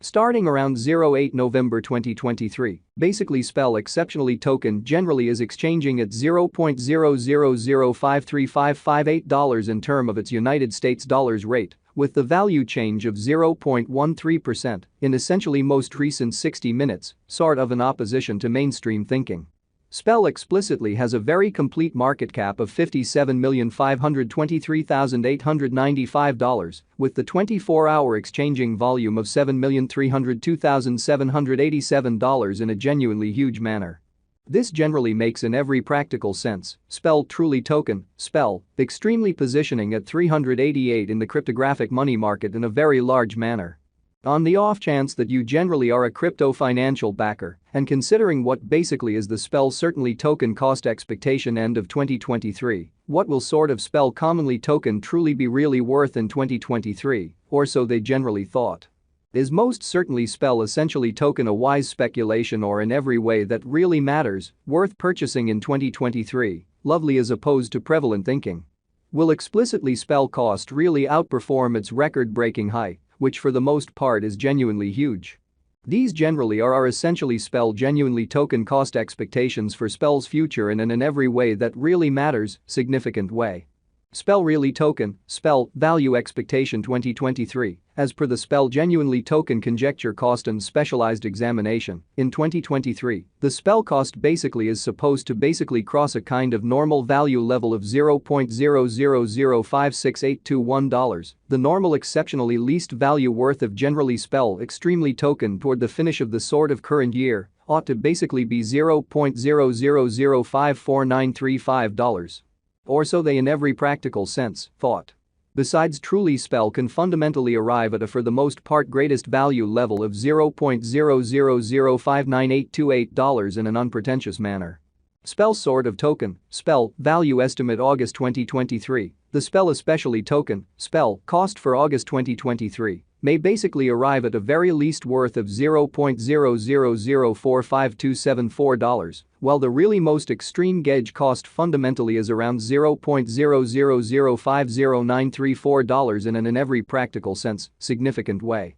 Starting around 08 November 2023, basically spell exceptionally token generally is exchanging at $0.00053558 in term of its United States dollars rate, with the value change of 0.13% in essentially most recent 60 minutes, sort of in opposition to mainstream thinking. Spell explicitly has a very complete market cap of $57,523,895, with the 24-hour exchanging volume of $7,302,787 in a genuinely huge manner. This generally makes in every practical sense, spell truly token, spell, extremely positioning at 388 in the cryptographic money market in a very large manner. On the off chance that you generally are a crypto financial backer, and considering what basically is the spell certainly token cost expectation end of 2023, what will sort of spell commonly token truly be really worth in 2023, or so they generally thought. Is most certainly spell essentially token a wise speculation or in every way that really matters, worth purchasing in 2023, lovely as opposed to prevalent thinking? Will explicitly spell cost really outperform its record-breaking high, which for the most part is genuinely huge? These generally are essentially spell genuinely token cost expectations for spell's future in an every way that really matters, significant way. Spell really token, spell, value expectation 2023, as per the spell genuinely token conjecture cost and specialized examination, in 2023, the spell cost basically is supposed to basically cross a kind of normal value level of $0.00056821, the normal exceptionally least value worth of generally spell extremely token toward the finish of the sort of current year, ought to basically be $0.00054935. Or so they in every practical sense thought. Besides truly spell can fundamentally arrive at a for the most part greatest value level of $0.00059828 in an unpretentious manner. Spell sort of token, spell, value estimate August 2023, the spell especially token, spell, cost for August 2023, may basically arrive at a very least worth of $0.00045274, while the really most extreme gauge cost fundamentally is around $0.00050934 in every practical sense, significant way.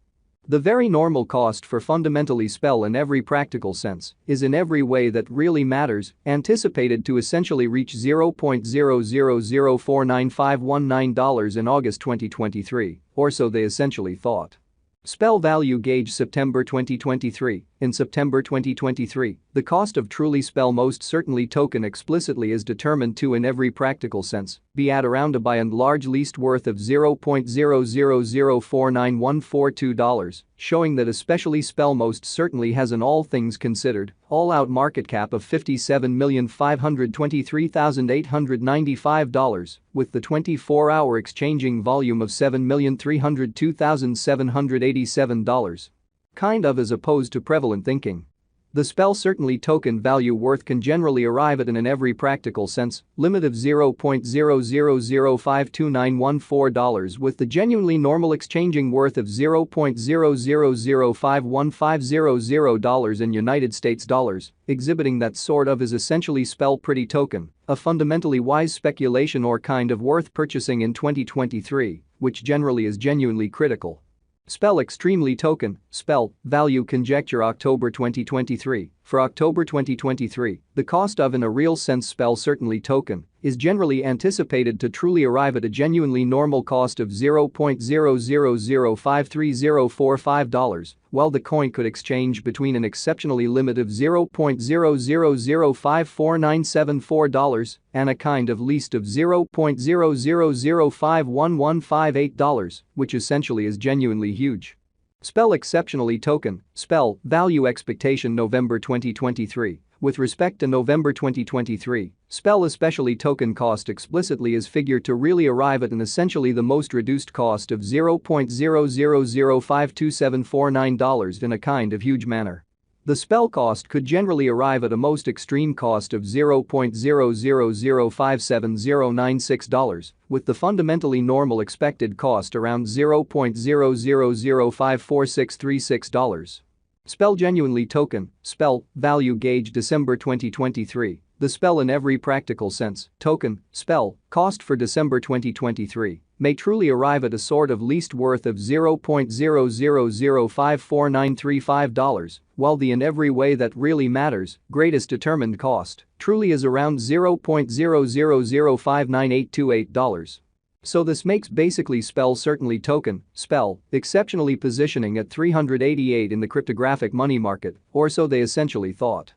The very normal cost for fundamentally spell in every practical sense is in every way that really matters, anticipated to essentially reach $0.00049519 in August 2023, or so they essentially thought. Spell value gauge September 2023. In September 2023, the cost of truly spell most certainly token explicitly is determined to in every practical sense be at around a by and large least worth of $0.00049142, showing that especially spell most certainly has an all things considered, all-out market cap of $57,523,895, with the 24-hour exchanging volume of $7,302,787. Kind of as opposed to prevalent thinking. The spell certainly token value worth can generally arrive at in every practical sense, limit of $0.00052914 with the genuinely normal exchanging worth of $0.00051500 in United States dollars, exhibiting that sort of is essentially spell pretty token, a fundamentally wise speculation or kind of worth purchasing in 2023, which generally is genuinely critical. Spell extremely token, spell, value conjecture October 2023. For October 2023, the cost of in a real sense spell certainly token is generally anticipated to truly arrive at a genuinely normal cost of $0.00053045, while the coin could exchange between an exceptionally limit of $0.00054974 and a kind of least of $0.00051158, which essentially is genuinely huge. Spell exceptionally token, spell, value expectation November 2023. With respect to November 2023, spell especially token cost explicitly is figured to really arrive at an essentially the most reduced cost of $0.00052749 in a kind of huge manner. The spell cost could generally arrive at a most extreme cost of $0.00057096, with the fundamentally normal expected cost around $0.00054636. Spell genuinely token, spell, value gauge December 2023. The spell in every practical sense, token, spell, cost for December 2023 may truly arrive at a sort of least worth of $0.000549335, while the in every way that really matters, greatest determined cost, truly is around $0.000598828. So this makes basically spell certainly token, spell, exceptionally positioning at 388 in the cryptographic money market, or so they essentially thought.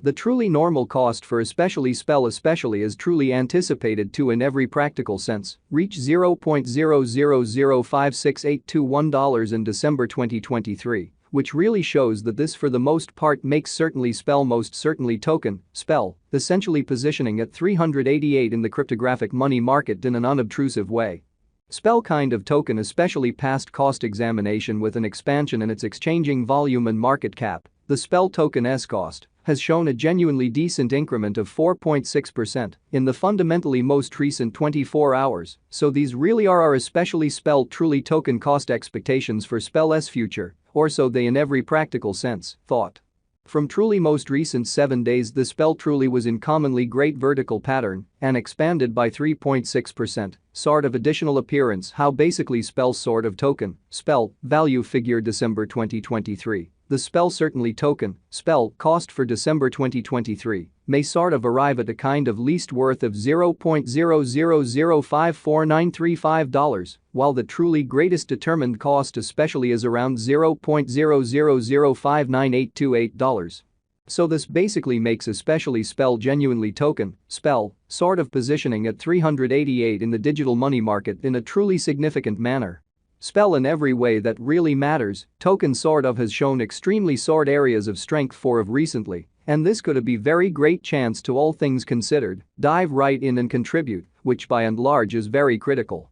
The truly normal cost for especially spell especially is truly anticipated to in every practical sense reach $0.0005681 in December 2023, which really shows that this for the most part makes certainly spell most certainly token, spell, essentially positioning at 388 in the cryptographic money market in an unobtrusive way. Spell kind of token especially passed cost examination with an expansion in its exchanging volume and market cap. The spell token's cost has shown a genuinely decent increment of 4.6% in the fundamentally most recent 24 hours, so these really are our especially spell truly token cost expectations for spell's future, or so they in every practical sense thought. From truly most recent 7 days the spell truly was in commonly great vertical pattern and expanded by 3.6%, sort of additional appearance how basically spell sort of token, spell, value figure December 2023. The spell certainly token, spell, cost for December 2023 may sort of arrive at a kind of least worth of $0.000549335, while the truly greatest determined cost especially is around $0.000598828. So this basically makes especially spell genuinely token, spell, sort of positioning at 388 in the digital money market in a truly significant manner. Spell in every way that really matters, token sort of has shown extremely sort areas of strength for of recently, and this could be very great chance to all things considered, dive right in and contribute, which by and large is very critical.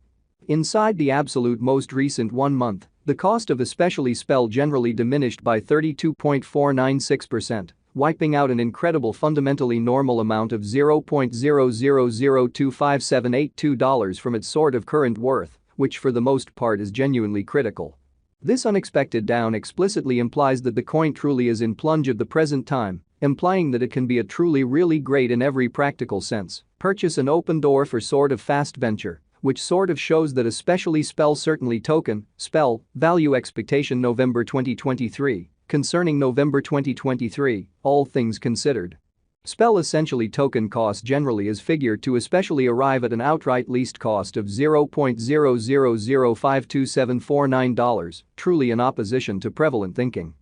Inside the absolute most recent 1 month, the cost of especially spell generally diminished by 32.496%, wiping out an incredible fundamentally normal amount of $0.000257882 from its sort of current worth, which for the most part is genuinely critical. This unexpected down explicitly implies that the coin truly is in plunge of the present time, implying that it can be a truly really great in every practical sense purchase an open door for sort of fast venture, which sort of shows that especially spell certainly token, spell, value expectation November 2023, concerning November 2023, all things considered. Spell essentially token cost generally is figured to especially arrive at an outright least cost of $0.0005279, truly in opposition to prevalent thinking.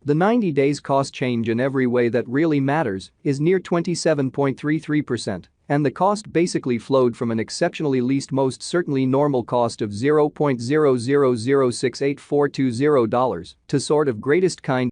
The 90 days cost change in every way that really matters is near 27.33%, and the cost basically flowed from an exceptionally least most certainly normal cost of $0.0006842 to sort of greatest kind